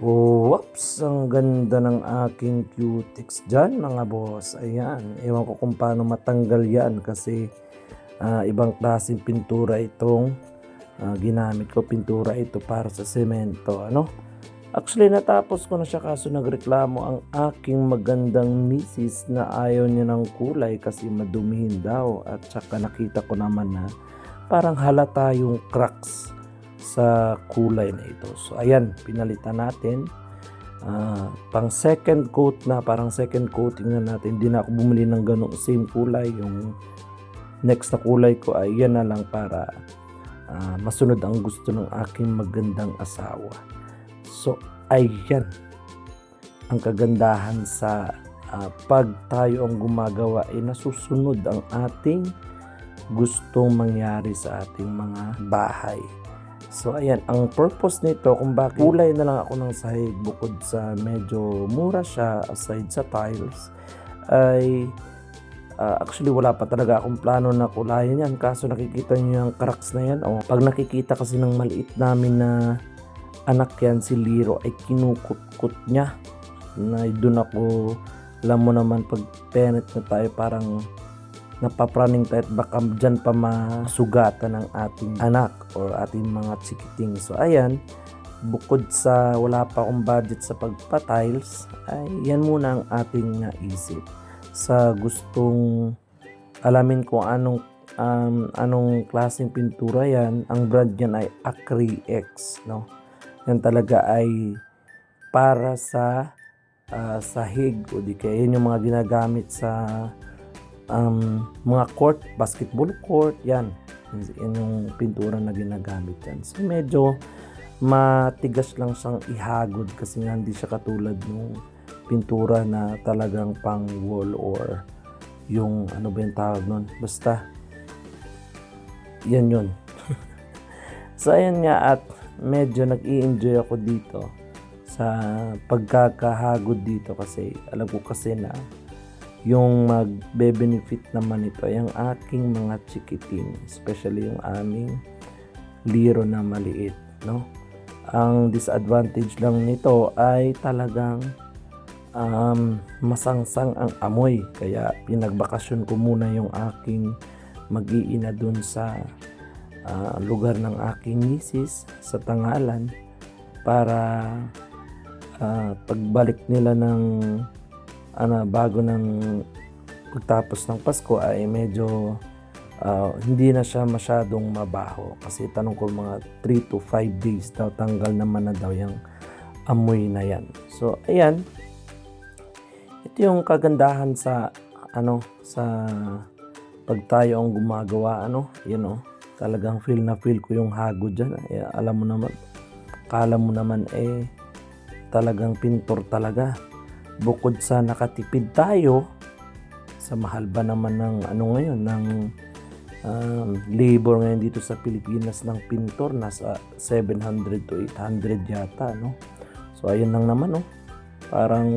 Whoops! Ang ganda ng aking cutex dyan mga boss. Ayan, ewan ko kung paano matanggal yan kasi ibang klaseng pintura itong ginamit ko. Pintura ito para sa semento. Ano? Actually, natapos ko na siya kaso nagreklamo ang aking magandang misis na ayaw niya ng kulay kasi madumihin daw. At saka nakita ko naman na parang halata yung cracks sa kulay na ito. So ayan, pinalitan natin. Pang second coat na, parang second coating na natin. Hindi na ako bumili ng ganong same kulay. Yung next na kulay ko ay yan na lang para masunod ang gusto ng aking magandang asawa. So ayan ang kagandahan sa pag tayo ang gumagawa ay nasusunod ang ating gustong mangyari sa ating mga bahay. So ayan, ang purpose nito kung bakit kulay na lang ako ng sahig bukod sa medyo mura siya aside sa tiles ay actually wala pa talaga akong plano na kulayan yan kaso nakikita niyo yung cracks na yan. Pag nakikita kasi ng maliit namin na anak yan si Liro ay kinukut-kut niya na doon ako, alam mo naman pag penet na tayo parang napapraning tayo at baka dyan pa masugatan ng ating anak or ating mga chikiting. So ayan, bukod sa wala pa akong budget sa pagpa-tiles ay yan muna ang ating naisip. Sa gustong alamin kung anong klaseng pintura yan, ang brand yan ay Acrylex, no? Yan talaga ay para sa sahig o di kaya yun yung mga ginagamit sa mga court, basketball court, yan yung pintura na ginagamit yan. So medyo matigas lang siyang ihagod kasi nga hindi siya katulad ng pintura na talagang pang wall or yung ano ba yung tawag nun, basta yan yun. So ayan nga, at medyo nag-i-enjoy ako dito sa pagkakahagod dito kasi alam ko kasi na yung magbe-benefit naman ito ay ang aking mga chikiting, especially yung aming Liro na maliit, no? Ang disadvantage lang nito ay talagang masangsang ang amoy, kaya pinagbakasyon ko muna yung aking mag-iina dun sa lugar ng aking misis sa Tangalan para pagbalik nila ng bago ng pagtapos ng Pasko ay medyo hindi na siya masyadong mabaho kasi tanong ko mga 3 to 5 days daw tanggal naman na daw yung amoy na yan. So ayan, ito yung kagandahan sa sa pag tayo ang gumagawa, talagang feel ko yung hagod dyan. Alam mo naman, kala mo naman talagang pintor talaga. Bukod sa nakatipid tayo sa mahal ba naman ng ngayon ng labor ngayon dito sa Pilipinas ng pintor, nasa 700 to 800 yata, no? So ayun lang naman, parang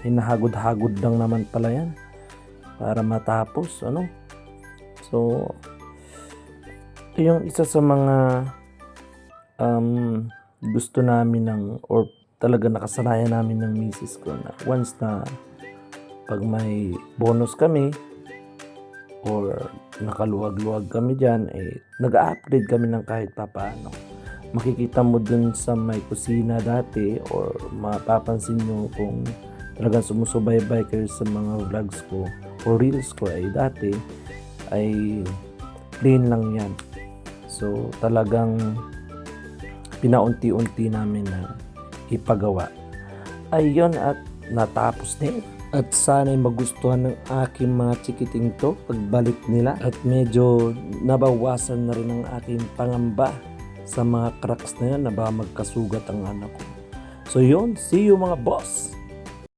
hinahagod-hagod lang naman pala yan para matapos, So ito yung isa sa mga gusto namin or talaga nakasanayan namin ng misis ko na once na pag may bonus kami or nakaluwag-luwag kami dyan, nag-upgrade kami ng kahit papaano. Makikita mo dun sa may kusina dati or mapapansin nyo kung talagang sumusubaybay kayo sa mga vlogs ko o reels ko dati ay plain lang yan. So talagang pinaunti-unti namin na ipagawa. Ayun, at natapos din. At sana'y magustuhan ng aking mga chikiting to pagbalik nila. At medyo nabawasan na rin ang aking pangamba sa mga cracks na yan na ba magkasugat ang anak ko. So yun, see you mga boss!